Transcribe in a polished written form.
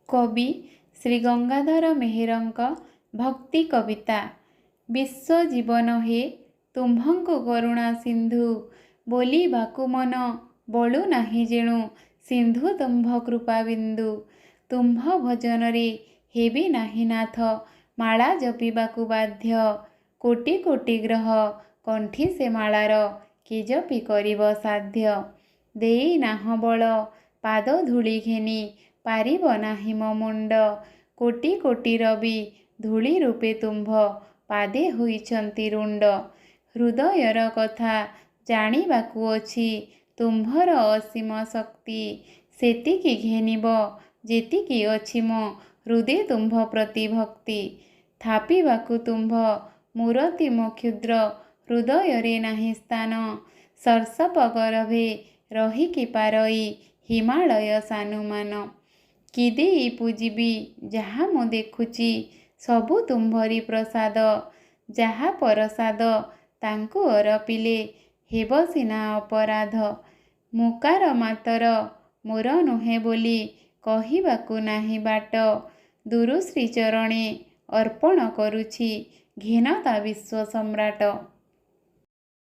कवि श्री गंगाधर मेहेरଙ୍କ भक्ति कविता। विश्व जीवन हे तुम्भଙ୍କୁ करुणा सिंधु बोलिबाकु मन बळु नाही जेणु सिंधु तुम्भ कृपा बिंदु। तुम्भ भजन रे हेबि नाही नाथ माला जपिबाकु बाध्य। कोटि कोटि ग्रह कंठी से मालार कि जपि करिब साध्य। देई नाह बळ पाद धूଳି घेनी पारिब नाही मो मुंड। कोटि कोटि रवि धूଳି रूपे तुम्भ पादे होइछन्ति रुंड। हृदयर कथा जानिबाकु अछि तुम्भर असीम शक्ति। सेतिकी घेनिब जेतिकी अछि मो हृदय तुम्भ प्रति भक्ति। थापिबाकु तुम्भ मूरति मो क्षुद्र हृदय रे नाही स्थान। सर्षप गर्भे रहिकी पारई हिमालय सानुमान। कि देई पूजिबी जहाँ मो देखुची सबु तुम्भरी प्रसाद। जहाँ प्रसाद तांकु अरपिले हेब सिना अपराध। मुकार मातर मोर नुहे बोली कहिबाकु नाही बाट। दुरु श्री चरणे अर्पण करुछि घिनता विश्व सम्राट।